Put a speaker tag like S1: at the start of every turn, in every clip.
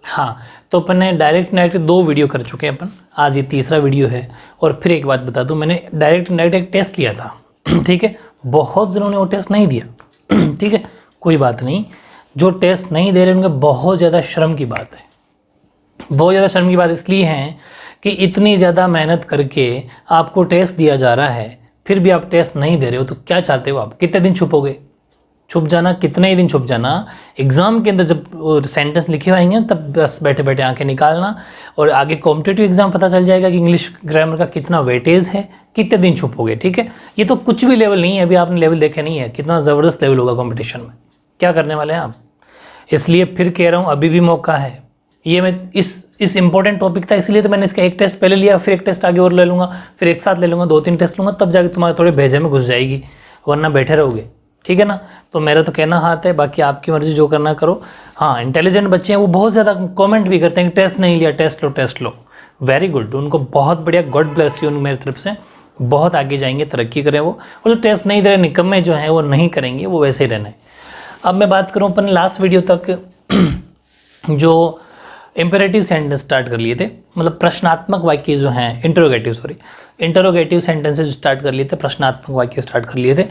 S1: हाँ, तो अपन ने डायरेक्ट इनडायरेक्ट 2 वीडियो कर चुके हैं अपन, आज ये तीसरा वीडियो है। और फिर एक बात बता दूं, मैंने डायरेक्ट इनडायरेक्ट एक टेस्ट लिया था ठीक है, बहुत जनों ने वो टेस्ट नहीं दिया ठीक है, कोई बात नहीं, जो टेस्ट नहीं दे रहे उनके बहुत ज़्यादा शर्म की बात है। बहुत ज़्यादा शर्म की बात इसलिए है कि इतनी ज़्यादा मेहनत करके आपको टेस्ट दिया जा रहा है, फिर भी आप टेस्ट नहीं दे रहे हो, तो क्या चाहते हो आप? कितने दिन छुपोगे? छुप जाना, कितने ही दिन छुप जाना। एग्ज़ाम के अंदर जब सेंटेंस लिखे हुए आएंगे तब बस बैठे बैठे आंखें निकालना, और आगे कॉम्पिटिटिव एग्जाम पता चल जाएगा कि इंग्लिश ग्रामर का कितना वेटेज है, कितने दिन छुपोगे। ठीक है, ये तो कुछ भी लेवल नहीं है, अभी आपने लेवल देखे नहीं है, कितना ज़बरदस्त लेवल होगा कॉम्पिटिशन में, क्या करने वाले हैं आप। इसलिए फिर कह रहा हूँ, अभी भी मौका है। ये मैं इस इंपॉर्टेंट टॉपिक था, इसलिए तो मैंने इसका एक टेस्ट पहले लिया, फिर एक टेस्ट आगे और ले लूँगा, फिर एक साथ ले लूँगा, 2-3 टेस्ट लूँगा, तब जाके तुम्हारे थोड़े भेजे में घुस जाएगी, वरना बैठे रहोगे। ठीक है ना, तो मेरा तो कहना हाथ है, बाकी आपकी मर्जी, जो करना करो। हाँ, इंटेलिजेंट बच्चे हैं वो बहुत ज़्यादा कमेंट भी करते हैं कि टेस्ट नहीं लिया, टेस्ट लो। वेरी गुड, उनको बहुत बढ़िया, गॉड ब्लेस यू मेरी तरफ से, बहुत आगे जाएंगे, तरक्की करें वो। और जो टेस्ट नहीं दे रहे निकम्मे जो हैं वो नहीं करेंगे, वो वैसे ही रहना है। अब मैं बात करूँ, अपन लास्ट वीडियो तक जो इंपेरेटिव सेंटेंस स्टार्ट कर लिए थे, मतलब प्रश्नात्मक वाक्य जो हैं, इंटरोगेटिव सेंटेंसेस स्टार्ट कर लिए थे, प्रश्नात्मक वाक्य स्टार्ट कर लिए थे,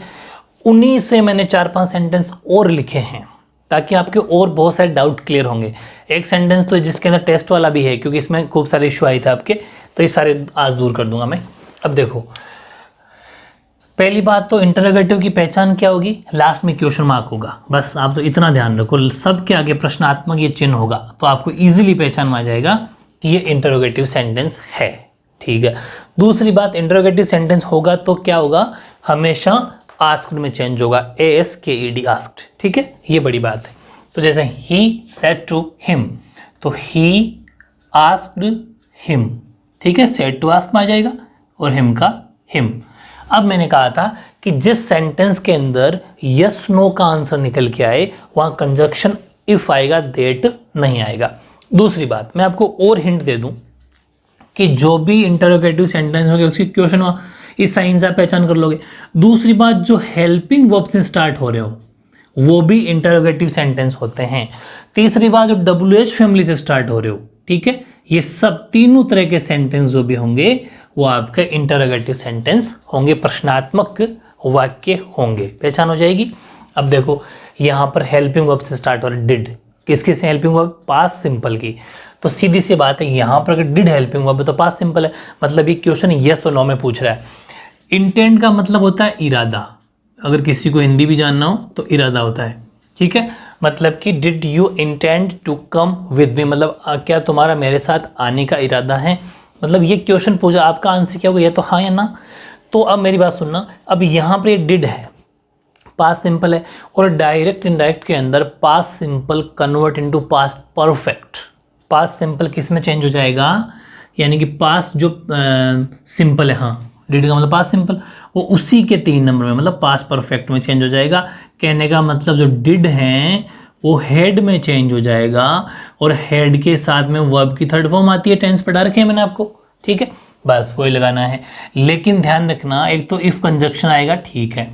S1: उन्हीं से मैंने 4-5 सेंटेंस और लिखे हैं, ताकि आपके और बहुत सारे डाउट क्लियर होंगे। एक सेंटेंस तो जिसके अंदर टेस्ट वाला भी है, क्योंकि इसमें खूब सारे इशू आए थे आपके, तो ये सारे आज दूर कर दूंगा मैं। अब देखो, पहली बात तो इंटरोगेटिव की पहचान क्या होगी, लास्ट में क्वेश्चन मार्क होगा, बस आप तो इतना ध्यान रखो, सबके आगे प्रश्नात्मक ये चिन्ह होगा, तो आपको इजीली पहचान में आ जाएगा कि ये इंटरोगेटिव सेंटेंस है। ठीक है, दूसरी बात, इंटरोगेटिव सेंटेंस होगा तो क्या होगा, हमेशा आस्क्ड में चेंज होगा, ASKED आस्क्ड। ठीक है, ये बड़ी बात है। तो जैसे ही सेड टू हिम, तो ही आस्क्ड हिम, ठीक है, सेड टू आस्क में आ जाएगा, और हिम का हिम। अब मैंने कहा था कि जिस सेंटेंस के अंदर यस नो का आंसर निकल के आए, वहां कंजक्शन इफ आएगा, दैट नहीं आएगा। दूसरी बात, मैं आपको और हिंट दे दूं कि जो भी इंटरोगेटिव सेंटेंस होगा उसकी क्वेश्चन इस साइन से आप पहचान कर लोगे। दूसरी बात, जो हेल्पिंग वर्ब से स्टार्ट हो रहे हो वो भी इंटरोगेटिव सेंटेंस होते हैं। तीसरी बात, जो WH फैमिली से स्टार्ट हो रहे हो, ठीक है, ये सब तीनों तरह के सेंटेंस जो भी होंगे वो आपके इंटरोगेटिव सेंटेंस होंगे, प्रश्नात्मक वाक्य होंगे, पहचान हो जाएगी। अब देखो, यहाँ पर हेल्पिंग वर्ब से स्टार्ट हो रहा है, डिड, किसकी से हेल्पिंग वर्ब, पास्ट सिंपल की, तो सीधी सी बात है, यहाँ पर अगर डिड हेल्पिंग वर्ब है तो पास्ट सिंपल है, मतलब ये क्वेश्चन यस और नो में पूछ रहा है। इंटेंट का मतलब होता है इरादा, अगर किसी को हिंदी भी जानना हो तो इरादा होता है। ठीक है, मतलब कि did you intend to come with me, मतलब क्या तुम्हारा मेरे साथ आने का इरादा है, मतलब ये क्वेश्चन पूछा, आपका आंसर क्या होगा, या तो हाँ या ना। तो अब मेरी बात सुनना, अब यहाँ पर ये डिड है, पास्ट सिंपल है, और डायरेक्ट इनडायरेक्ट के अंदर past simple convert into past perfect. Past simple किस में चेंज हो जाएगा, यानी कि पास्ट जो सिंपल है, हाँ, डिड का मतलब पास्ट सिंपल, वो उसी के 3 नंबर में, मतलब पास्ट परफेक्ट में चेंज हो जाएगा। कहने का मतलब जो डिड है वो हेड में चेंज हो जाएगा, और हेड के साथ में वर्ब की थर्ड फॉर्म आती है, टेंस पढ़ा रखे हैं मैंने आपको। ठीक है, बस वही लगाना है, लेकिन ध्यान रखना, एक तो इफ कंजक्शन आएगा, ठीक है,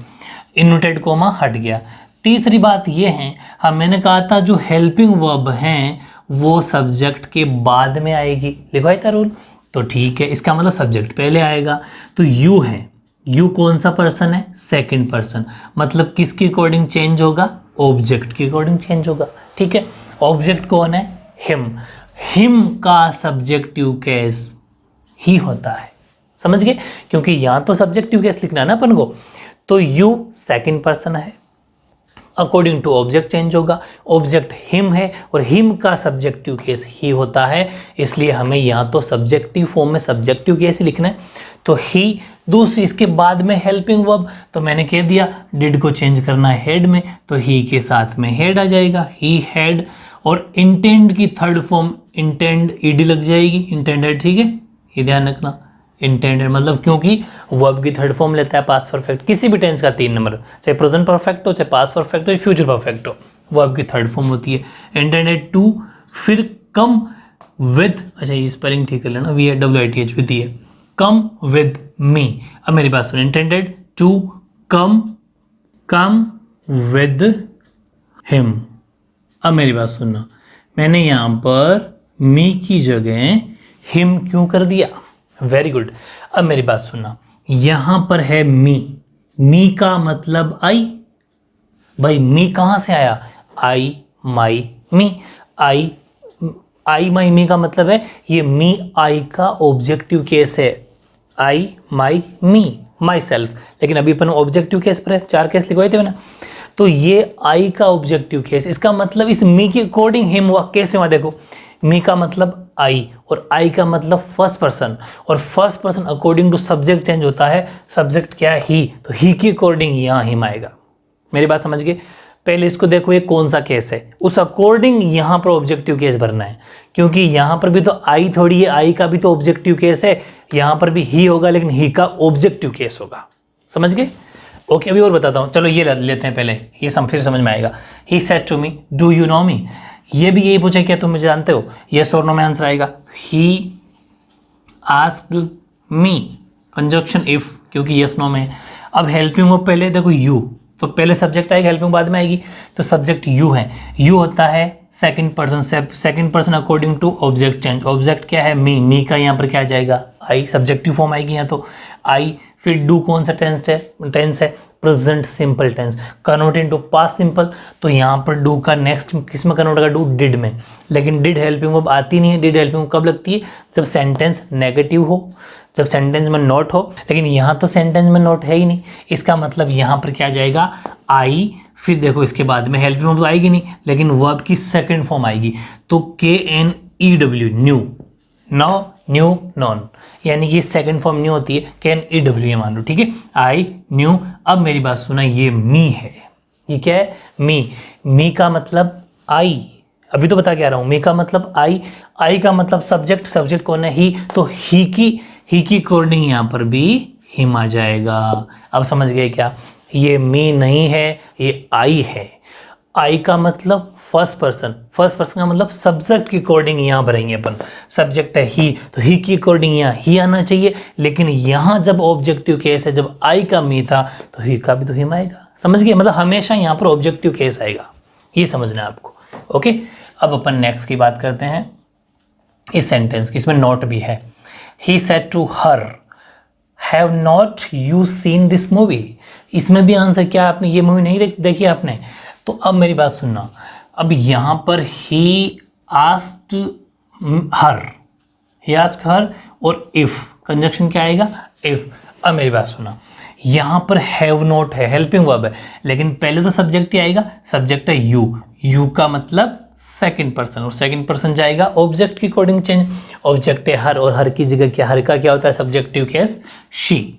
S1: इन्वर्टेड कोमा हट गया। तीसरी बात ये है, हाँ मैंने कहा था जो हेल्पिंग वर्ब हैं वो सब्जेक्ट के बाद में आएगी, लिखवाई था रूल, तो ठीक है, इसका मतलब सब्जेक्ट पहले आएगा। तो यू है, यू कौन सा पर्सन है, सेकंड पर्सन, मतलब किसके अकॉर्डिंग चेंज होगा, ऑब्जेक्ट के अकॉर्डिंग चेंज होगा। ठीक है, ऑब्जेक्ट कौन है, हिम, हिम का सब्जेक्टिव केस ही होता है, समझ गए, क्योंकि यहाँ तो सब्जेक्टिव केस लिखना है ना अपन को, तो यू सेकंड पर्सन है, अकॉर्डिंग टू ऑब्जेक्ट चेंज होगा, ऑब्जेक्ट हिम है और हिम का सब्जेक्टिव केस ही होता है, इसलिए हमें यहाँ तो सब्जेक्टिव फॉर्म में सब्जेक्टिव केस ही लिखना है, तो ही। दूसरी, इसके बाद में हेल्पिंग वर्ब, तो मैंने कह दिया डिड को चेंज करना है हेड में, तो ही के साथ में हेड आ जाएगा, ही हेड। और इंटेंड की थर्ड फॉर्म इंटेंड ईडी लग जाएगी, इंटेंडेड, ठीक है, ये ध्यान रखना, इंटेंडेड मतलब क्योंकि वर्ब की थर्ड फॉर्म लेता है पास्ट परफेक्ट, किसी भी टेंस का 3 नंबर, चाहे प्रेजेंट परफेक्ट हो, चाहे पास्ट परफेक्ट हो, या फ्यूचर परफेक्ट हो, वर्ब की थर्ड फॉर्म होती है। इंटेंडेड टू, फिर कम विद, अच्छा ये स्पेलिंग ठीक कर लेना, WITH विद है, कम विद मी। अब मेरी बात सुन, intended to come with him. अब मेरी बात सुनना, मैंने यहाँ पर मी की जगह हिम क्यों कर दिया? Very good. अब मेरी बात सुनना, यहाँ पर है मी का मतलब आई। भाई मी कहाँ से आया? आई माई मी। आई माई मी का मतलब है ये मी आई का ऑब्जेक्टिव केस है। आई माई मी माई सेल्फ। लेकिन अभी अपन ऑब्जेक्टिव केस पर है, 4 केस लिखवाए थे मैंने। तो ये आई का ऑब्जेक्टिव केस, इसका मतलब इस मी के अकॉर्डिंग हिम हुआ। कैसे हुआ? देखो, मी का मतलब आई और आई का मतलब फर्स्ट पर्सन, और first person according to subject change होता है। सब्जेक्ट क्या है? ही। तो ही के अकॉर्डिंग यहाँ हिम आएगा। मेरी बात समझ गए? पहले इसको देखो ये कौन सा केस है, उस अकॉर्डिंग यहाँ पर ऑब्जेक्टिव केस भरना है, क्योंकि यहाँ पर भी तो आई थोड़ी है, आई का भी तो ऑब्जेक्टिव केस है। यहाँ पर भी ही होगा लेकिन ही का ऑब्जेक्टिव केस होगा। समझ गए? ओके, अभी और बताता हूँ। चलो ये लेते हैं पहले, ये फिर समझ में आएगा। He said to me do you know me. ये भी यही पूछे क्या तुम मुझे जानते हो? यस और नो में आंसर आएगा। He asked me, conjunction if, क्योंकि यस नो में। अब हेल्पिंग वर्ब पहले देखो यू, तो पहले सब्जेक्ट आएगा, हेल्पिंग बाद में आएगी। तो सब्जेक्ट यू है, यू होता है second person, second person according to object change. Object क्या है? मी का यहाँ पर क्या आ जाएगा? आई, सब्जेक्टिव फॉर्म आएगी यहाँ तो आई। फिर डू कौन सा टेंस है? Present simple tense, convert into past simple. तो यहाँ पर डू का नेक्स्ट किस में कन्वर्ट होगा? डू डिड में। लेकिन डिड हेल्पिंग वर्ब आती नहीं है। डिड हेल्पिंग वर्ब कब लगती है? जब सेंटेंस नेगेटिव हो, जब सेंटेंस में नॉट हो। लेकिन यहाँ तो सेंटेंस में नॉट है ही नहीं, इसका मतलब यहाँ पर क्या आ जाएगा? आई। फिर देखो इसके बाद में हेल्पिंग वर्ब तो आएगी नहीं, लेकिन वर्ब की सेकंड फॉर्म आएगी। तो KNEW, new, no, new, known, यानी कि सेकंड फॉर्म न्यू होती है। KNEW ये मान लो, ठीक है? I knew. अब मेरी बात सुना, ये मी है। ये क्या है? मी का मतलब आई। अभी तो बता के आ रहा हूँ, मी का मतलब आई का मतलब सब्जेक्ट कौन है? ही। तो ही की अकॉर्डिंग यहाँ पर भी हिम आ जाएगा। अब समझ गए क्या? ये मी नहीं है, ये आई है। आई का मतलब फर्स्ट पर्सन का मतलब सब्जेक्ट के अकॉर्डिंग यहाँ भरेंगे अपन। सब्जेक्ट है ही, तो ही की अकॉर्डिंग यहाँ ही आना चाहिए। लेकिन यहाँ जब ऑब्जेक्टिव केस है, जब आई का मी था, तो ही का भी तो हिम आएगा। समझ गए? मतलब हमेशा यहाँ पर ऑब्जेक्टिव केस आएगा, ये समझना है आपको। ओके, अब अपन नेक्स्ट की बात करते हैं। इस सेंटेंस की, इसमें नॉट भी है। He said to her, have not you seen this movie. इसमें भी आंसर क्या? आपने ये मूवी नहीं देखी आपने? तो अब मेरी बात सुनना, अब यहाँ पर ही आस्क्ड हर और इफ कंजक्शन क्या आएगा? इफ। अब मेरी बात सुना, यहाँ पर हैव नॉट है, हेल्पिंग वर्ब है, लेकिन पहले तो सब्जेक्ट ही आएगा। सब्जेक्ट है यू का मतलब सेकंड पर्सन, और सेकंड पर्सन जाएगा ऑब्जेक्ट के अकॉर्डिंग चेंज। ऑब्जेक्ट है हर, और हर की जगह क्या? हर का क्या होता है? Subjective case she.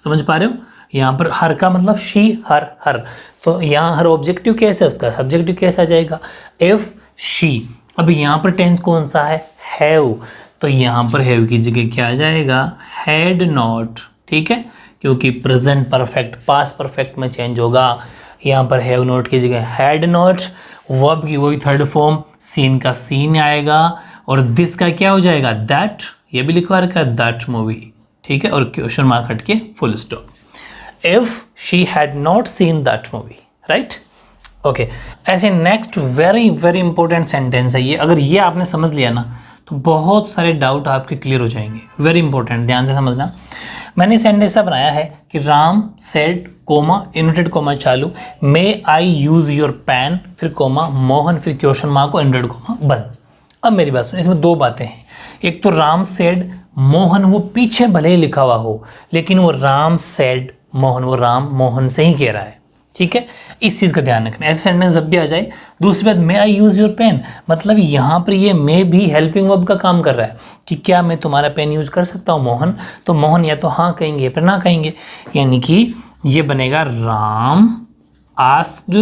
S1: समझ पा रहे हो? यहाँ पर हर का मतलब शी, हर। तो यहाँ हर ऑब्जेक्टिव केस है, उसका सब्जेक्टिव केस आ जाएगा इफ शी। अब यहाँ पर टेंस कौन सा है? हैव। तो यहाँ पर हैव की जगह क्या आ जाएगा? Had not. ठीक है, क्योंकि प्रेजेंट परफेक्ट पास्ट परफेक्ट में चेंज होगा। यहाँ पर हैव नॉट की जगह हैड नॉट। वर्ब की वही थर्ड फॉर्म, सीन का सीन आएगा, और दिस का क्या हो जाएगा? दैट। ये भी लिखवा रखा है, दैट मूवी। ठीक है, और क्वेश्चन मार्क हट के full stop. If she had not seen that movie, right? Okay. ऐसे नेक्स्ट वेरी इंपॉर्टेंट सेंटेंस है ये। अगर ये आपने समझ लिया ना, तो बहुत सारे डाउट आपके क्लियर हो जाएंगे। वेरी इंपॉर्टेंट, ध्यान से समझना। मैंने सेंटेंस ऐसा बनाया है कि Ram said coma inverted coma चालू, मे आई यूज योर पेन, फिर कोमा मोहन, फिर क्वेश्चन मार्क को इन्वर्टेड कोमा बंद। अब मेरी बात सुनो, इसमें 2 बातें हैं। एक तो राम सेड मोहन, वो पीछे भले ही लिखा हुआ हो, लेकिन वो राम सेड मोहन, वो राम मोहन से ही कह रहा है। ठीक है, इस चीज़ का ध्यान रखना। ऐसे सेंटेंस जब भी आ जाए। दूसरी बात, मे आई यूज़ योर पेन, मतलब यहाँ पर ये मे भी हेल्पिंग वर्ब का काम कर रहा है कि क्या मैं तुम्हारा पेन यूज कर सकता हूँ मोहन? तो मोहन या तो हाँ कहेंगे फिर ना कहेंगे, यानी कि ये बनेगा राम आस्क्ड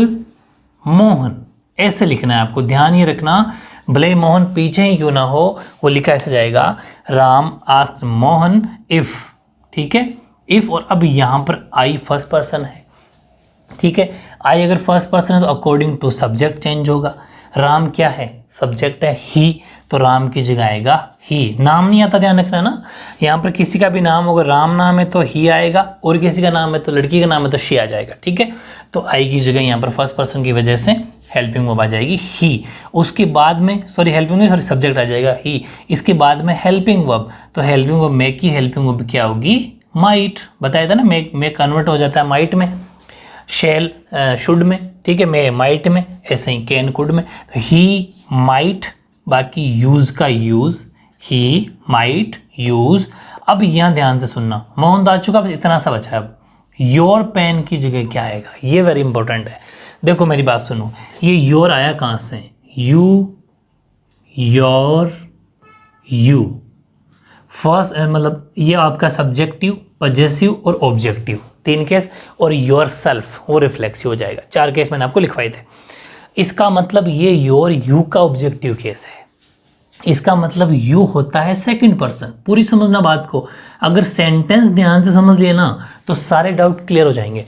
S1: मोहन। ऐसे लिखना है आपको, ध्यान ये रखना। भले मोहन पीछे ही क्यों ना हो, वो लिखा ऐसे जाएगा, राम आस्क्ड मोहन इफ। ठीक है, इफ। और अब यहाँ पर आई फर्स्ट पर्सन है। ठीक है, आई अगर फर्स्ट पर्सन है तो अकॉर्डिंग टू सब्जेक्ट चेंज होगा। राम क्या है? सब्जेक्ट है ही, तो राम की जगह आएगा ही। नाम नहीं आता, ध्यान रखना ना। यहाँ पर किसी का भी नाम होगा, राम नाम है तो ही आएगा, और किसी का नाम है तो लड़की का नाम है तो शी आ जाएगा। ठीक है, तो आई की जगह यहाँ पर फर्स्ट पर्सन की वजह से हेल्पिंग वर्ब आ जाएगी ही। उसके बाद में सॉरी सब्जेक्ट आ जाएगा ही। इसके बाद में हेल्पिंग वर्ब, तो हेल्पिंग वर्ब मेक की हेल्पिंग वर्ब क्या होगी, माइट। बताया था ना, मेक कन्वर्ट हो जाता है माइट में, शेल शुड में, ठीक है, मे माइट में, ऐसे ही कैन कुड में। तो ही माइट, बाकी यूज का यूज, ही माइट यूज। अब यहाँ ध्यान से सुनना, मोहनदास चुका, बस इतना सा बचा है। अब योर पेन की जगह क्या आएगा, ये वेरी इंपॉर्टेंट है। देखो मेरी बात सुनो, ये योर आया कहाँ से, यू, योर, यू, फर्स्ट मतलब ये आपका सब्जेक्टिव, पजेसिव और ऑब्जेक्टिव, 3 केस, और योर सेल्फ वो रिफ्लेक्सिव हो जाएगा। 4 केस मैंने आपको लिखवाए थे। इसका मतलब ये योर यू का ऑब्जेक्टिव केस है। इसका मतलब यू होता है सेकंड पर्सन। पूरी समझना बात को, अगर सेंटेंस ध्यान से समझ लिए ना तो सारे डाउट क्लियर हो जाएंगे।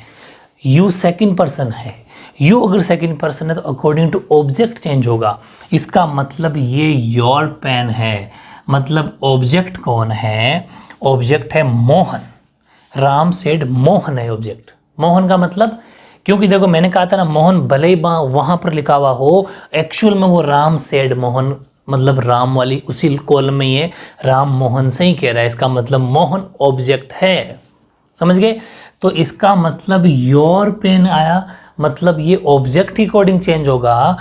S1: यू सेकंड पर्सन है, यू अगर सेकंड पर्सन है तो अकॉर्डिंग टू ऑब्जेक्ट चेंज होगा। इसका मतलब ये योर पेन है, मतलब ऑब्जेक्ट कौन है, ऑब्जेक्ट है मोहन। राम सेड मोहन है ऑब्जेक्ट। मोहन का मतलब, क्योंकि देखो मैंने कहा था ना, मोहन भले ही वहां पर लिखा हुआ हो, एक्चुअल में वो राम सेड मोहन, मतलब राम वाली उसी कॉलम में ये राम मोहन से ही कह रहा है। इसका मतलब मोहन ऑब्जेक्ट है, समझ गए। तो इसका मतलब योर पेन आया, मतलब ये ऑब्जेक्ट के अकॉर्डिंग चेंज होगा।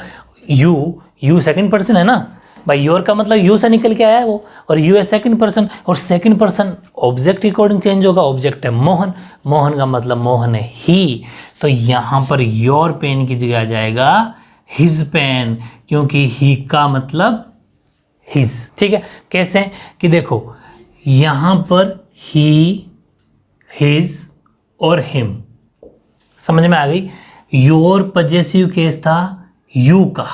S1: यू सेकंड पर्सन है ना भाई, योर का मतलब यू से निकल के आया है वो, और यू है सेकंड पर्सन, और सेकंड पर्सन ऑब्जेक्ट के अकॉर्डिंग चेंज होगा। ऑब्जेक्ट है मोहन, मोहन का मतलब मोहन है ही। तो यहाँ पर योर पेन की जगह आ जाएगा हिज पेन, क्योंकि ही का मतलब हिज, ठीक है। कैसे कि देखो यहाँ पर ही, हिज और हिम, समझ में आ गई। योर पजेसिव केस था यू का,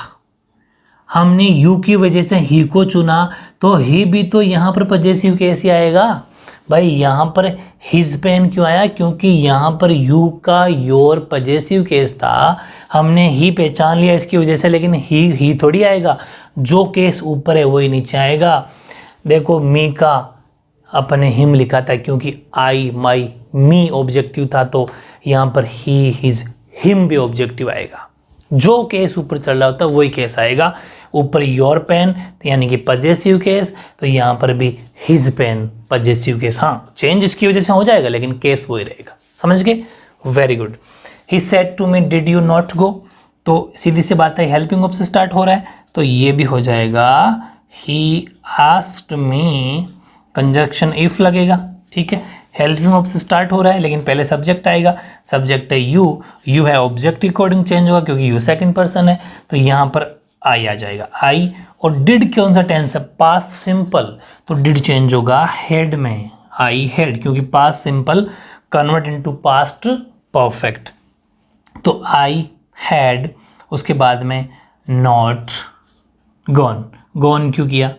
S1: हमने यू की वजह से ही को चुना, तो ही भी तो यहाँ पर पजेसिव केस ही आएगा भाई। यहाँ पर हिज पेन क्यों आया, क्योंकि यहाँ पर यू का योर पजेसिव केस था, हमने ही पहचान लिया इसकी वजह से, लेकिन ही थोड़ी आएगा। जो केस ऊपर है वही नीचे आएगा। देखो मी का अपने हिम लिखा था, क्योंकि आई माई मी ऑब्जेक्टिव था, तो यहाँ पर ही हिज हिम भी ऑब्जेक्टिव आएगा। जो केस ऊपर चल रहा होता है वही केस आएगा। ऊपर योर पेन तो यानी कि पजेसिव केस, तो यहाँ पर भी हिज पेन पजेसिव केस। हाँ, चेंज इसकी वजह से हो जाएगा, लेकिन केस वही रहेगा। समझ गए, very good. He said to me did you not go, तो सीधी सी बात है, हेल्पिंग वर्ब से स्टार्ट हो रहा है, तो ये भी हो जाएगा he asked me, conjunction if लगेगा, ठीक है। हेल्पिंग वर्ब से स्टार्ट हो रहा है, लेकिन पहले सब्जेक्ट आएगा, सब्जेक्ट है यू, यू है ऑब्जेक्ट अकॉर्डिंग चेंज होगा, क्योंकि यू सेकंड पर्सन है, तो यहाँ पर आई आ जाएगा, आई। और डिड कौन सा टेंस है, पास्ट सिंपल, तो डिड चेंज होगा हेड में, आई हेड, क्योंकि past simple convert into past perfect, तो आई हैड। उसके बाद में नॉट गॉन, गॉन क्यों किया,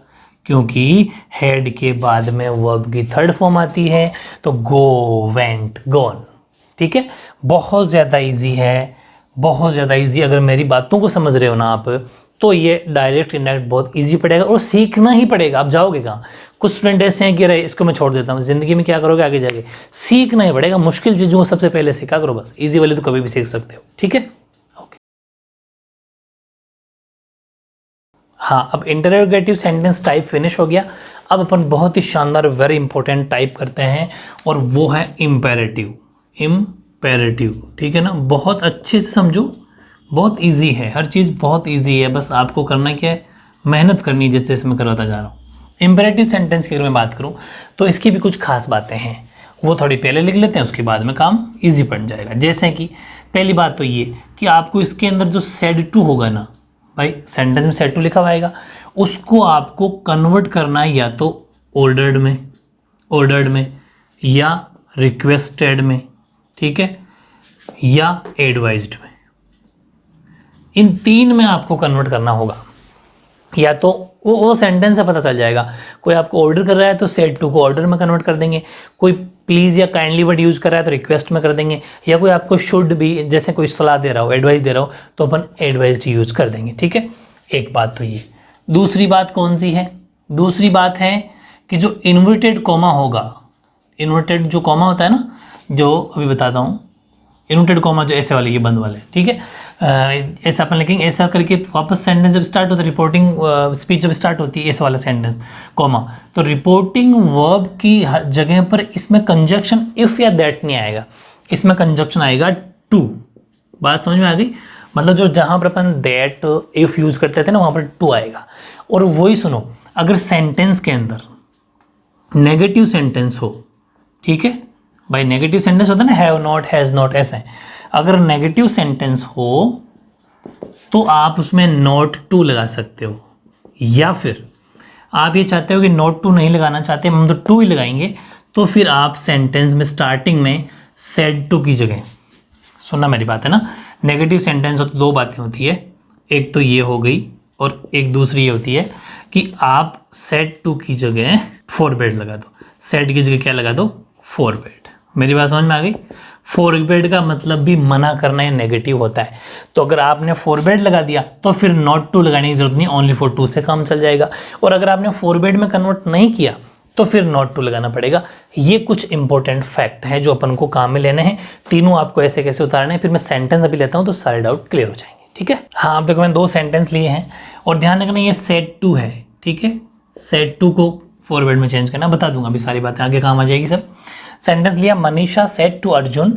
S1: क्योंकि हेड के बाद में वर्ब की थर्ड फॉर्म आती है, तो गो, वेंट, गॉन, ठीक है। बहुत ज़्यादा इजी है, बहुत ज़्यादा इजी। अगर मेरी बातों को समझ रहे हो ना आप, तो ये डायरेक्ट इनडायरेक्ट बहुत इजी पड़ेगा, और सीखना ही पड़ेगा। आप जाओगे कहाँ, कुछ स्टूडेंट ऐसे हैं कि अरे इसको मैं छोड़ देता हूँ, ज़िंदगी में क्या करोगे आगे जाके, सीखना ही पड़ेगा। मुश्किल चीज़ों को सबसे पहले सीखा करो, बस इजी वाले तो कभी भी सीख सकते हो, ठीक है। हाँ, अब इंटरोगेटिव सेंटेंस टाइप फिनिश हो गया। अब अपन बहुत ही शानदार वेरी इंपॉर्टेंट टाइप करते हैं, और वो है इम्पेरेटिव। इम्पेरेटिव, ठीक है ना, बहुत अच्छे से समझो, बहुत इजी है, हर चीज़ बहुत इजी है, बस आपको करना क्या है, मेहनत करनी है, जैसे इसमें करवाता जा रहा हूँ। इम्पेरेटिव सेंटेंस की अगर मैं बात करूँ तो इसकी भी कुछ खास बातें हैं, वो थोड़ी पहले लिख लेते हैं, उसके बाद में काम ईजी बन जाएगा। जैसे कि पहली बात तो ये कि आपको इसके अंदर जो सेड टू होगा ना भाई, सेंटेंस में सेड टू लिखा हुआ आएगा, उसको आपको कन्वर्ट करना है या तो ऑर्डर्ड में या रिक्वेस्टेड में, ठीक है, या एडवाइज्ड में। इन 3 में आपको कन्वर्ट करना होगा। या तो वो सेंटेंस से पता चल जाएगा, कोई आपको ऑर्डर कर रहा है तो सेड टू को ऑर्डर में कन्वर्ट कर देंगे, कोई प्लीज़ या काइंडली वर्ड यूज़ कर रहा है तो रिक्वेस्ट में कर देंगे, या कोई आपको शुड भी, जैसे कोई सलाह दे रहा हो, एडवाइस दे रहा हो, तो अपन एडवाइस्ड यूज़ कर देंगे, ठीक है। एक बात तो ये। दूसरी बात कौन सी है, दूसरी बात है कि जो इन्वर्टेड कॉमा होगा, इन्वर्टेड जो कॉमा होता है ना, जो अभी बताता हूँ, इन्वर्टेड कॉमा जो ऐसे वाले, ये बंद वाले, ठीक है, ऐसा अपन लिखेंगे, ऐसा करके वापस सेंटेंस जब स्टार्ट होता है, रिपोर्टिंग स्पीच जब स्टार्ट होती है ऐसा वाला सेंटेंस कॉमा, तो रिपोर्टिंग वर्ब की जगह पर इसमें कंजक्शन इफ या दैट नहीं आएगा, इसमें कंजक्शन आएगा टू। बात समझ में आ गई? मतलब जो जहां पर अपन दैट इफ यूज करते थे ना वहां पर टू आएगा। और वही सुनो, अगर सेंटेंस के अंदर नेगेटिव सेंटेंस हो, ठीक है भाई, नेगेटिव सेंटेंस होता है ना, हैव नॉट, हैज नॉट, ऐसे, अगर नेगेटिव सेंटेंस हो तो आप उसमें नॉट टू लगा सकते हो, या फिर आप ये चाहते हो कि नॉट टू नहीं लगाना चाहते, हम तो टू ही लगाएंगे, तो फिर आप सेंटेंस में स्टार्टिंग में सेड टू की जगह, सुनना मेरी बात है ना, नेगेटिव सेंटेंस हो तो दो बातें होती है, एक तो ये हो गई और एक दूसरी ये होती है कि आप सेड टू की जगह फॉरवर्ड लगा दो, सेड की जगह क्या लगा दो, फॉरवर्ड। मेरी बात समझ में आ गई? फॉरवर्ड का मतलब भी मना करना या नेगेटिव होता है, तो अगर आपने फॉरवर्ड लगा दिया तो फिर नॉट टू लगाने की जरूरत नहीं, ओनली फॉर टू से काम चल जाएगा। और अगर आपने फॉरवर्ड में कन्वर्ट नहीं किया तो फिर नॉट टू लगाना पड़ेगा। ये कुछ इंपॉर्टेंट फैक्ट है जो अपन को काम में लेने हैं, तीनों आपको ऐसे कैसे उतारने हैं, फिर मैं सेंटेंस अभी लेता हूँ तो सारे डाउट क्लियर हो जाएंगे, ठीक है। हाँ, अब देखो मैंने दो सेंटेंस लिए हैं और ध्यान रखना ये सेड टू है, ठीक है, सेड टू को फॉरवर्ड में चेंज करना, बता दूंगा अभी सारी बातें आगे काम आ जाएगी सब। सेंटेंस लिया, Manisha said to Arjun,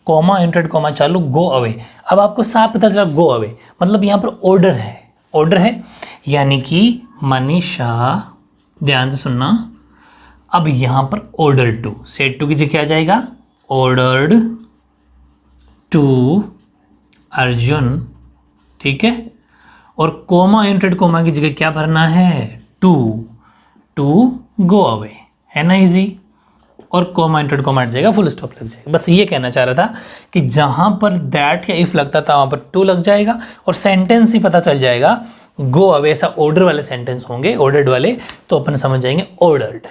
S1: comma entreated comma चालू, गो अवे। अब आपको साफ पता चला गो अवे मतलब यहाँ पर ऑर्डर है, ऑर्डर है, यानी कि मनीषा, ध्यान से सुनना, अब यहाँ पर ऑर्डर टू, सेड टू की जगह क्या आ जाएगा, ऑर्डर्ड टू अर्जुन, ठीक है, और कोमा इंटरेड कोमा की जगह क्या भरना है, टू गो अवे, है ना इजी, और कोमा इंटरेड कोमा हट जाएगा, फुल स्टॉप लग जाएगा। बस ये कहना चाह रहा था कि जहां पर दैट या इफ लगता था वहां पर टू लग जाएगा और सेंटेंस ही पता चल जाएगा गो अवे, ऐसा ऑर्डर वाले सेंटेंस होंगे, ऑर्डर्ड वाले, तो अपन समझ जाएंगे ऑर्डर्ड।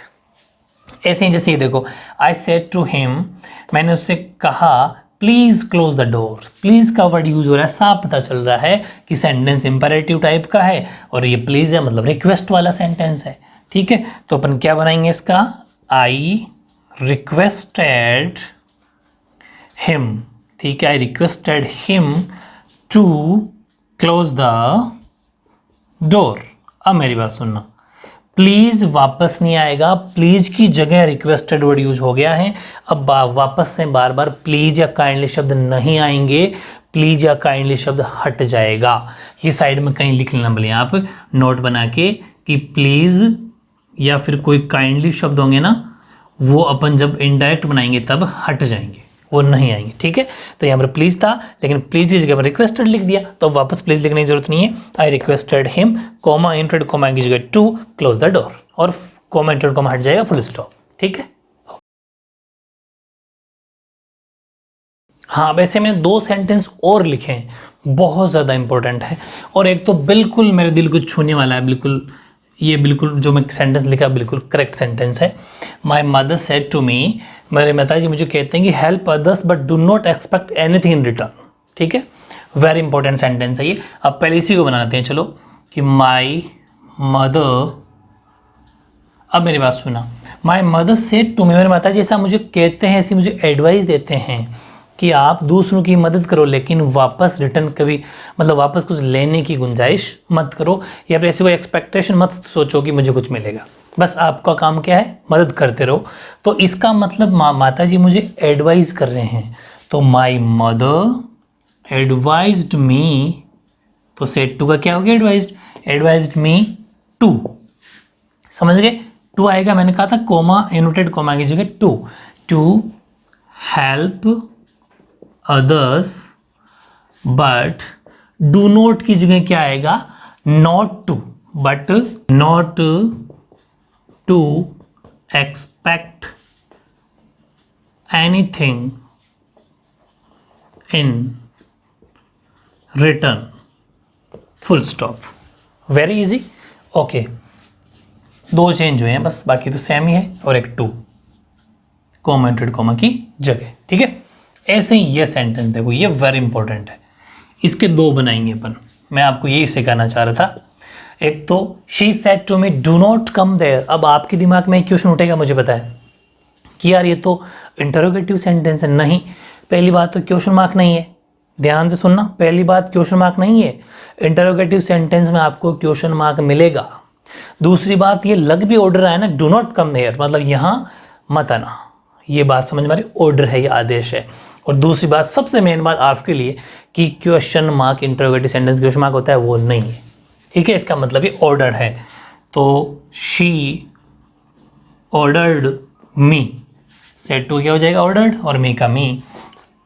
S1: ऐसे ही जैसे ये देखो, आई सेड टू हिम, मैंने उससे कहा please close the door, please का वर्ड यूज हो रहा है, साफ पता चल रहा है कि सेंटेंस इंपेरेटिव टाइप का है और ये प्लीज है मतलब रिक्वेस्ट वाला सेंटेंस है, ठीक है। तो अपन क्या बनाएंगे इसका, आई रिक्वेस्टेड हिम, ठीक है, I requested him to close the door. अब मेरी बात सुनना, प्लीज वापस नहीं आएगा, प्लीज की जगह रिक्वेस्टेड वर्ड यूज हो गया है। अब वापस से बार बार प्लीज या काइंडली शब्द नहीं आएंगे, प्लीज या काइंडली शब्द हट जाएगा। ये साइड में कहीं लिख लेना भले आप नोट बना के कि प्लीज या फिर कोई काइंडली शब्द होंगे ना, वो अपन जब इनडायरेक्ट बनाएंगे तब हट जाएंगे, वो नहीं आएंगे, ठीक है। तो यहाँ पर प्लीज था, लेकिन प्लीज की जगह पर रिक्वेस्टेड लिख दिया, तो वापस प्लीज लिखने की जरूरत नहीं है। I requested him, comma entreated comma की जगह टू क्लोज द डोर, और कॉमा इंटरेड कॉमा हट जाएगा, फुल स्टॉप, ठीक है। हाँ, वैसे मैंने दो सेंटेंस और लिखे हैं, बहुत ज़्यादा इंपॉर्टेंट है, और एक तो बिल्कुल मेरे दिल को छूने वाला है, बिल्कुल ये बिल्कुल जो मैं सेंटेंस लिखा बिल्कुल करेक्ट सेंटेंस है। My mother said to me, मेरे माता जी मुझे कहते हैं कि help others but do not expect anything in return, ठीक है, वेरी इंपॉर्टेंट सेंटेंस है ये। अब पहले इसी को बनाते हैं, चलो, कि माई मदर, अब मेरी बात सुना, my mother said to me, मेरे माता जी ऐसा मुझे कहते हैं, ऐसी मुझे एडवाइस देते हैं कि आप दूसरों की मदद करो लेकिन वापस रिटर्न कभी, मतलब वापस कुछ लेने की गुंजाइश मत करो, या फिर ऐसी कोई एक्सपेक्टेशन मत सोचो कि मुझे कुछ मिलेगा, बस आपका काम क्या है, मदद करते रहो। तो इसका मतलब माता जी मुझे एडवाइस कर रहे हैं, तो माई मदर एडवाइज्ड मी, तो सेड टू का क्या हो गया, एडवाइज्ड मी टू, समझ गए, टू आएगा, मैंने कहा था कोमा इनवर्टेड कोमा की जगह to help others but do not की जगह क्या आएगा, not to, but not to expect anything in return, full stop, very easy. Okay, दो चेंज हुए हैं बस, बाकी तो सेम ही है, और एक टू कॉमा इंटरेड कॉमा की जगह, ठीक है। ऐसे ही ये सेंटेंस देखो, ये वेरी इंपॉर्टेंट है, इसके दो बनाएंगे अपन, मैं आपको यही सिखाना चाह रहा था। एक तो she said to me do not come there, अब आपके दिमाग में एक क्वेश्चन उठेगा, मुझे पता है कि यार ये तो इंटरोगेटिव सेंटेंस है, नहीं, पहली बात तो क्वेश्चन मार्क नहीं है, ध्यान से सुनना, पहली बात क्वेश्चन मार्क नहीं है, इंटरोगेटिव सेंटेंस में आपको क्वेश्चन मार्क मिलेगा। दूसरी बात, ये लग भी ऑर्डर आया ना, डू नॉट कम हेयर, मतलब यहाँ मत आना, ये बात समझ में आ रही, ऑर्डर है, ये आदेश है। और दूसरी बात, सबसे मेन बात आपके लिए कि question mark interrogative sentence question mark होता है, वो नहीं है, ठीक है, इसका मतलब ये ऑर्डर है। तो she ordered me, said to क्या हो जाएगा ऑर्डर्ड, और मी का मी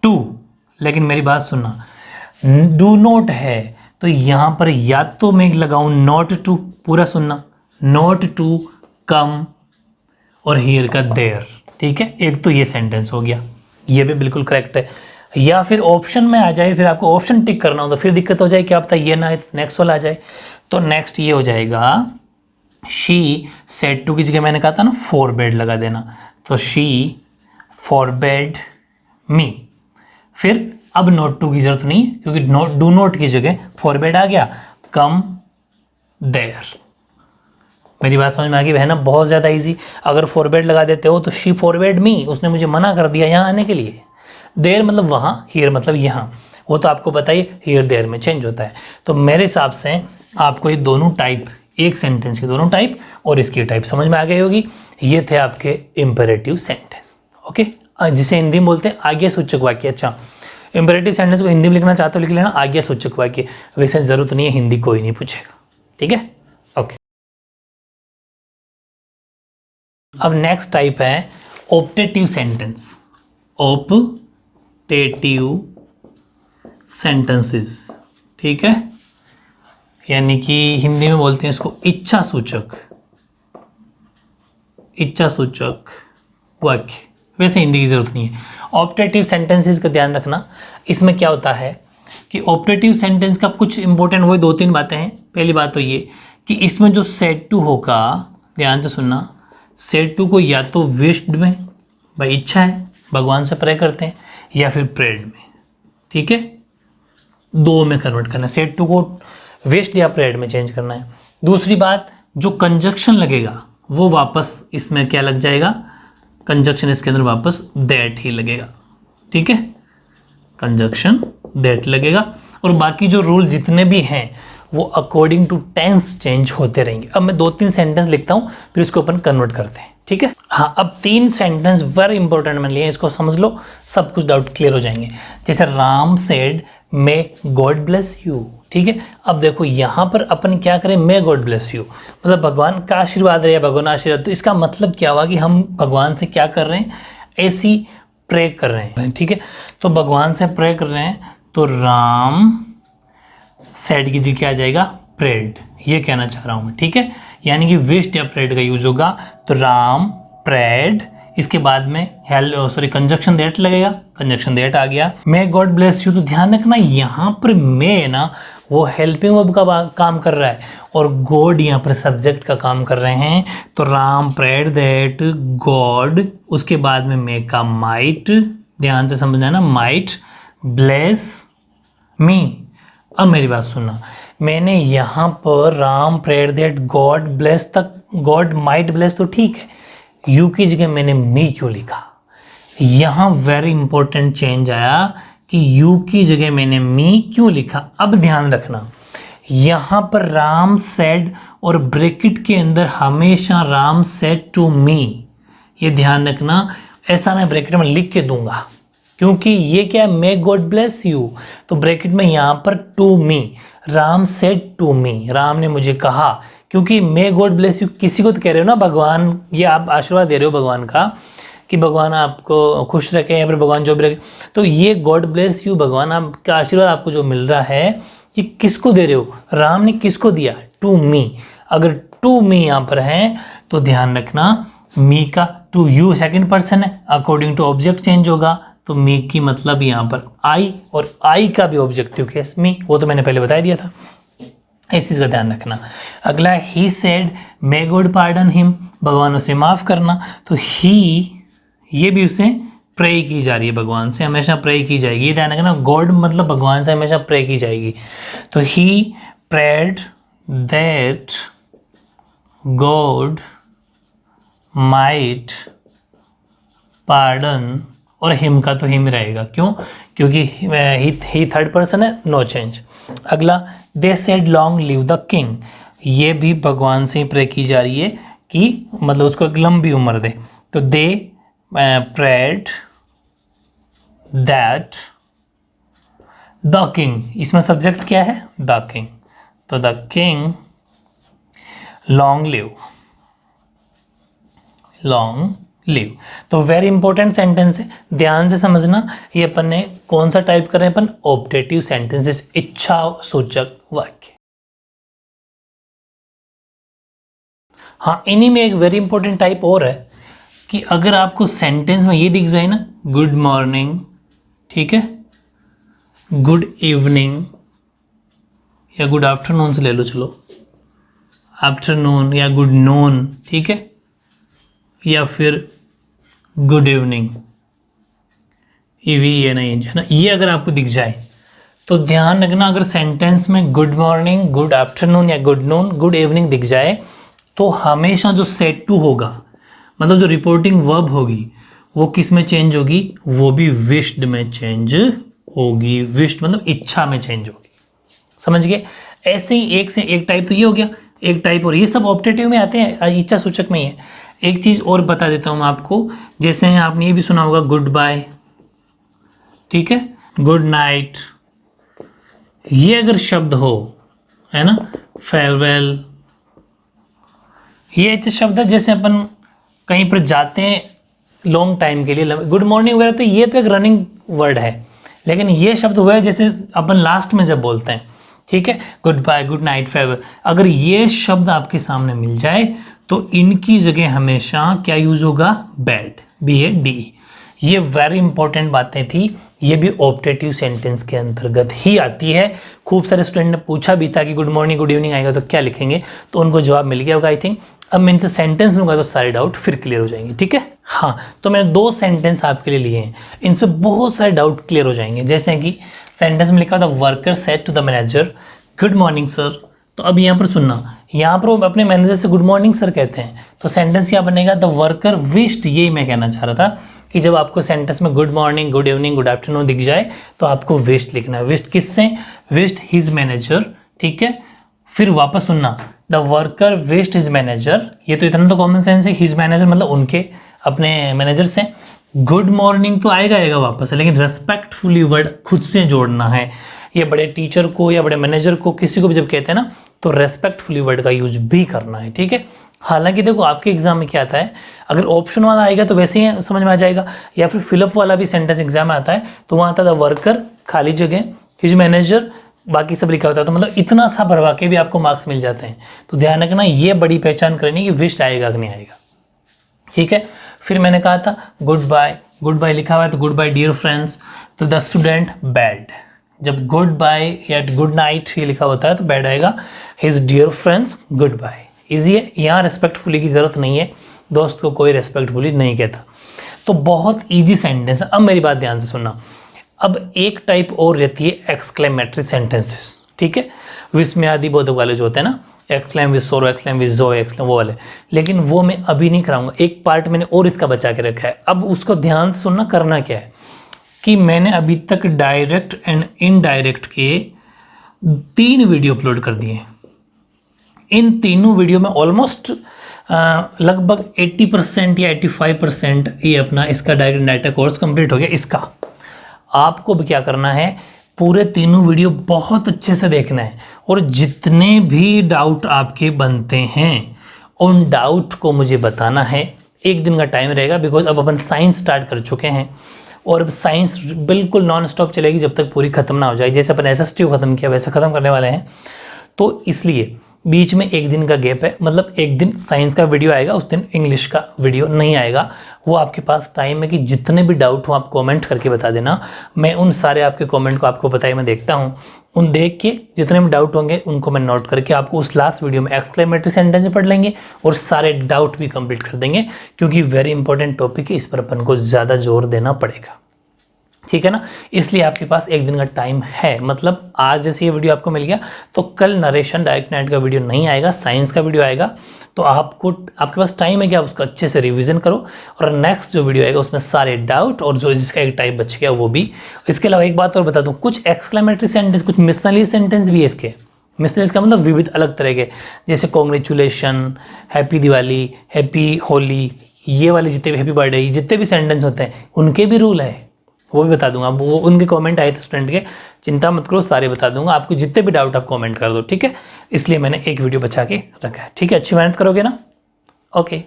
S1: टू। लेकिन मेरी बात सुनना, डू नॉट है तो यहाँ पर या तो मैं लगाऊं नॉट टू, पूरा सुनना, नॉट टू कम और हियर का देयर, ठीक है, एक तो ये सेंटेंस हो गया, ये भी बिल्कुल करेक्ट है। या फिर ऑप्शन में आ जाए, फिर आपको ऑप्शन टिक करना हो तो फिर दिक्कत हो जाए, क्या पता ये ना नेक्स्ट वाला आ जाए। तो नेक्स्ट ये हो जाएगा, शी सेड टू की जगह मैंने कहा था ना फॉर बेड लगा देना, तो शी फॉर बेड मी। फिर अब नोट टू की जरूरत नहीं, क्योंकि डू नोट की जगह फॉर बेड आ गया, कम देयर। मेरी बात समझ में आ गई है ना, बहुत ज़्यादा इजी। अगर फॉर बेड लगा देते हो तो शी फॉर बेड मी, उसने मुझे मना कर दिया यहाँ आने के लिए। देयर मतलब वहाँ, हियर मतलब यहाँ, वो तो आपको पता ही हियर देयर में चेंज होता है। तो मेरे हिसाब से आपको ये दोनों टाइप, एक सेंटेंस की दोनों टाइप और इसकी टाइप समझ में आ गई होगी। ये थे आपके इम्पेरेटिव सेंटेंस, ओके, जिसे हिंदी में बोलते हैं आज्ञा सूचक वाक्य। अच्छा, इम्पेरेटिव सेंटेंस को हिंदी में लिखना चाहते हो लिख लेना आज्ञा सूचक वाक्य, वैसे जरूरत नहीं है, हिंदी कोई नहीं पूछेगा, ठीक है, ओके। अब नेक्स्ट टाइप है ऑप्टेटिव सेंटेंस, ऑप्टेटिव सेंटेंसेस, ठीक है, यानी कि हिंदी में बोलते हैं इसको इच्छा सूचक, इच्छा सूचक वाक्य, वैसे हिंदी की जरूरत नहीं है। ऑप्टेटिव सेंटेंसेस का ध्यान रखना, इसमें क्या होता है कि ऑप्टेटिव सेंटेंस का कुछ इंपॉर्टेंट वो दो तीन बातें हैं। पहली बात तो ये कि इसमें जो सेड टू होगा, ध्यान से सुनना, सेड टू को या तो विश्ड में, भाई इच्छा है भगवान से प्रे करते हैं, या फिर प्रेड में, ठीक है, दो में कन्वर्ट करना है, सेड टू को विश्ड या प्रेड में चेंज करना है। दूसरी बात, जो कंजक्शन लगेगा वो वापस इसमें क्या लग जाएगा, कंजक्शन इसके अंदर वापस दैट ही लगेगा, ठीक है, कंजक्शन दैट लगेगा। और बाकी जो रूल जितने भी हैं वो अकॉर्डिंग टू टेंस चेंज होते रहेंगे। अब मैं 2-3 सेंटेंस लिखता हूँ, फिर इसको अपन कन्वर्ट करते हैं, ठीक है। हाँ, अब 3 सेंटेंस वेरी इंपॉर्टेंट मैंने लिए, इसको समझ लो, सब कुछ डाउट क्लियर हो जाएंगे। जैसे Ram said may God bless you, ठीक है। अब देखो यहाँ पर अपन क्या करें, मे गॉड ब्लेस यू, मतलब भगवान का आशीर्वाद रहे, भगवान आशीर्वाद। तो इसका मतलब क्या हुआ कि हम भगवान से क्या कर रहे हैं, ऐसी प्रे कर रहे हैं, ठीक है। तो भगवान से प्रे कर रहे हैं, तो राम सेड की जी क्या आ जाएगा, प्रेड, ये कहना चाह रहा हूँ मैं, ठीक है। यानी कि विश्ड या प्रेड का यूज होगा, तो राम प्रेड, इसके बाद में कंजक्शन दैट लगेगा, कंजक्शन दैट आ गया। मे गॉड ब्लेस यू, तो ध्यान रखना यहाँ पर मे ना वो हेल्पिंग वर्ब का काम कर रहा है और गॉड यहाँ पर सब्जेक्ट का काम कर रहे हैं। तो राम प्रेड दैट गॉड, उसके बाद में मे का माइट, ध्यान से समझना है ना, माइट ब्लेस मी। अब मेरी बात सुनना, मैंने यहाँ पर Ram prayer that God bless तक, गॉड माइट ब्लेस तो ठीक है, यू की जगह मैंने मी क्यों लिखा, यहाँ वेरी इंपॉर्टेंट चेंज आया कि यू की जगह मैंने मी क्यों लिखा। अब ध्यान रखना, यहाँ पर राम सेड और ब्रैकेट के अंदर हमेशा राम सेड टू मी, ये ध्यान रखना, ऐसा मैं ब्रैकेट में लिख के दूंगा क्योंकि ये क्या है, मे गॉड ब्लेस यू, तो ब्रैकेट में यहाँ पर to me, Ram said to me, Ram ने मुझे कहा, क्योंकि मे गॉड ब्लेस यू किसी को तो कह रहे हो ना, भगवान, ये आप आशीर्वाद दे रहे हो भगवान का कि भगवान आपको खुश रखे या फिर भगवान जो भी रखे, तो ये गॉड ब्लेस यू, भगवान आपका आशीर्वाद आपको जो मिल रहा है, ये किसको दे रहे हो, राम ने किसको दिया, टू मी। अगर टू मी यहाँ पर है तो ध्यान रखना, मी का टू यू सेकंड पर्सन है, अकॉर्डिंग टू ऑब्जेक्ट चेंज होगा, तो मी की मतलब यहाँ पर आई, और आई का भी ऑब्जेक्टिव केस मी, वो तो मैंने पहले बता दिया था, इस चीज़ का ध्यान रखना। अगला he said may God pardon him, भगवान उसे माफ़ करना, तो ही, ये भी उसे प्रे की जा रही है, भगवान से हमेशा प्रे की जाएगी, ये ध्यान रखना, गॉड मतलब भगवान से हमेशा प्रे की जाएगी। तो he prayed that God might pardon और हिम का तो हिम रहेगा, क्यों? क्योंकि ही थर्ड पर्सन है, नो चेंज। अगला, they said long live the king, ये भी भगवान से ही प्रे की जा रही है कि मतलब उसको एक लंबी उम्र दे। तो they prayed that the king, इसमें सब्जेक्ट क्या है? The king. तो the king long live, long live. तो वेरी इंपॉर्टेंट सेंटेंस है, ध्यान से समझना। ये अपन ने कौन सा टाइप कर रहे हैं? अपन ऑब्जेक्टिव सेंटेंसेस, इच्छा सूचक वाक्य। हाँ, इन्हीं में एक वेरी इंपॉर्टेंट टाइप और है कि अगर आपको सेंटेंस में ये दिख जाए ना, गुड मॉर्निंग, ठीक है, गुड इवनिंग या गुड आफ्टरनून से ले लो, चलो आफ्टरनून या गुड नून, ठीक है, या फिर गुड इवनिंग, ये नहीं है ना, ये अगर आपको दिख जाए तो ध्यान रखना, अगर सेंटेंस में गुड मॉर्निंग, गुड आफ्टरनून या गुड नून, गुड इवनिंग दिख जाए तो हमेशा जो सेड टू होगा, मतलब जो रिपोर्टिंग वर्ब होगी, वो किस में चेंज होगी? वो भी विश्ड में चेंज होगी। विश्ड मतलब इच्छा में चेंज होगी, समझ गए? ऐसे ही एक से एक टाइप तो ये हो गया, एक टाइप और, ये सब ऑब्जेक्टिव में आते हैं, इच्छा सूचक में ही है। एक चीज़ और बता देता हूँ मैं आपको, जैसे आपने ये भी सुना होगा गुड बाय, ठीक है, गुड नाइट, ये अगर शब्द हो, है ना, फेयरवेल, ये ऐसे शब्द है जैसे अपन कहीं पर जाते हैं लॉन्ग टाइम के लिए, गुड मॉर्निंग वगैरह, तो ये तो एक रनिंग वर्ड है, लेकिन ये शब्द हुआ है जैसे अपन लास्ट में जब बोलते हैं, ठीक है, goodbye, good night, farewell, अगर ये शब्द आपके सामने मिल जाए तो इनकी जगह हमेशा क्या यूज होगा? Bad, BAD। ये वेरी इंपॉर्टेंट बातें थी, ये भी ऑब्जेक्टिव सेंटेंस के अंतर्गत ही आती है। खूब सारे स्टूडेंट ने पूछा भी था कि गुड मॉर्निंग गुड इवनिंग आएगा तो क्या लिखेंगे, तो उनको जवाब मिल गया होगा आई थिंक। अब मैं इनसे सेंटेंस लूँगा तो सारे डाउट फिर क्लियर हो जाएंगे, ठीक है। हाँ, तो मैंने 2 सेंटेंस आपके लिए लिए हैं, इनसे बहुत सारे डाउट क्लियर हो जाएंगे। जैसे कि सेंटेंस में लिखा था worker said to the manager good morning sir, तो अब यहाँ पर सुनना, यहाँ पर वो अपने मैनेजर से गुड मॉर्निंग सर कहते हैं, तो सेंटेंस क्या बनेगा? द वर्कर विश्ड, यही मैं कहना चाह रहा था कि जब आपको सेंटेंस में good morning good evening good afternoon दिख जाए तो आपको विश्ड लिखना है। विश्ड किससे? विश्ड हिज मैनेजर, ठीक है। फिर वापस सुनना, the worker wished his manager, ये तो इतना तो कॉमन सेंस है, हिज मैनेजर मतलब उनके अपने मैनेजर से। गुड मॉर्निंग तो आएगा वापस, लेकिन रेस्पेक्टफुली वर्ड खुद से जोड़ना है। ये बड़े टीचर को या बड़े मैनेजर को किसी को भी जब कहते हैं ना, तो रेस्पेक्टफुली वर्ड का यूज भी करना है, ठीक है। हालांकि देखो आपके एग्जाम में क्या आता है, अगर ऑप्शन वाला आएगा तो वैसे ही समझ में आ जाएगा, या फिर फिलअप वाला भी सेंटेंस एग्जाम में आता है तो वहाँ आता है द वर्कर खाली जगह हिज मैनेजर, बाकी सब लिखा होता है, तो मतलब इतना सा भरवा के भी आपको मार्क्स मिल जाते हैं। तो ध्यान रखना, ये बड़ी पहचान करनी कि विश्ड आएगा कि नहीं आएगा, ठीक है। फिर मैंने कहा था गुड बाय लिखा हुआ है तो गुड बाय डियर फ्रेंड्स, तो द स्टूडेंट बैड, जब गुड बाय या गुड नाइट ये लिखा होता है तो बैड आएगा, his dear friends goodbye. Easy है, यहाँ रेस्पेक्टफुली की जरूरत नहीं है, दोस्त को कोई रेस्पेक्टफुली नहीं कहता। तो बहुत ईजी सेंटेंस है। अब मेरी बात ध्यान से सुनना, अब एक टाइप और रहती है एक्सक्लेमेटरी सेंटेंसेस, ठीक है, विस्मयादि बोधक वाले जो होते हैं ना, एक्सक्लेम विद सोरो, एक्सक्लेम विद जॉय, एक्सक्लेम वो वाले, लेकिन वो मैं अभी नहीं कराऊंगा। एक पार्ट मैंने और इसका बचा के रखा है, अब उसको ध्यान से सुनना। करना क्या है कि मैंने अभी तक डायरेक्ट एंड इनडायरेक्ट के 3 वीडियो अपलोड कर दिए। इन तीनों वीडियो में ऑलमोस्ट लगभग 80% या 85% ये अपना इसका डायरेक्ट डाटा कोर्स कंप्लीट हो गया। इसका आपको भी क्या करना है, पूरे तीनों वीडियो बहुत अच्छे से देखना है, और जितने भी डाउट आपके बनते हैं उन डाउट को मुझे बताना है। 1 दिन का टाइम रहेगा, बिकॉज अब अपन साइंस स्टार्ट कर चुके हैं और अब साइंस बिल्कुल नॉन स्टॉप चलेगी जब तक पूरी खत्म ना हो जाए। जैसे अपन SST खत्म किया वैसे ख़त्म करने वाले हैं, तो इसलिए बीच में 1 दिन का गैप है, मतलब 1 दिन साइंस का वीडियो आएगा, उस दिन इंग्लिश का वीडियो नहीं आएगा। वो आपके पास टाइम है कि जितने भी डाउट हो आप कमेंट करके बता देना, मैं उन सारे आपके कमेंट को आपको बताइए, मैं देखता हूँ, उन देख के जितने भी डाउट होंगे उनको मैं नोट करके आपको उस लास्ट वीडियो में एक्सक्लेमेटरी सेंटेंस पढ़ लेंगे और सारे डाउट भी कंप्लीट कर देंगे, क्योंकि वेरी इंपॉर्टेंट टॉपिक है, इस पर अपन को ज़्यादा जोर देना पड़ेगा। ठीक है ना। इसलिए आपके पास एक दिन का टाइम है, मतलब आज जैसे ये वीडियो आपको मिल गया तो कल नरेशन डायरेक्ट नाइट का वीडियो नहीं आएगा, साइंस का वीडियो आएगा। तो आपके पास टाइम है कि आप उसको अच्छे से रिवीजन करो और नेक्स्ट जो वीडियो आएगा उसमें सारे डाउट और जो जिसका एक टाइप बच गया वो भी। इसके अलावा एक बात और बता दूं, कुछ एक्सक्लेमेटरी सेंटेंस, कुछ मिशनरी सेंटेंस भी है इसके। मिशनरी का मतलब विविध अलग तरह के, जैसे congratulation, happy Diwali, happy Holi, ये वाले जितने भी, हैप्पी बर्थडे, जितने भी सेंटेंस होते हैं उनके भी रूल है, वो भी बता दूंगा। वो उनके कमेंट आए थे स्टूडेंट के, चिंता मत करो, सारे बता दूंगा आपको। जितने भी डाउट आप कमेंट कर दो, ठीक है। इसलिए मैंने एक वीडियो बचा के रखा है, ठीक है। अच्छी मेहनत करोगे ना, ओके।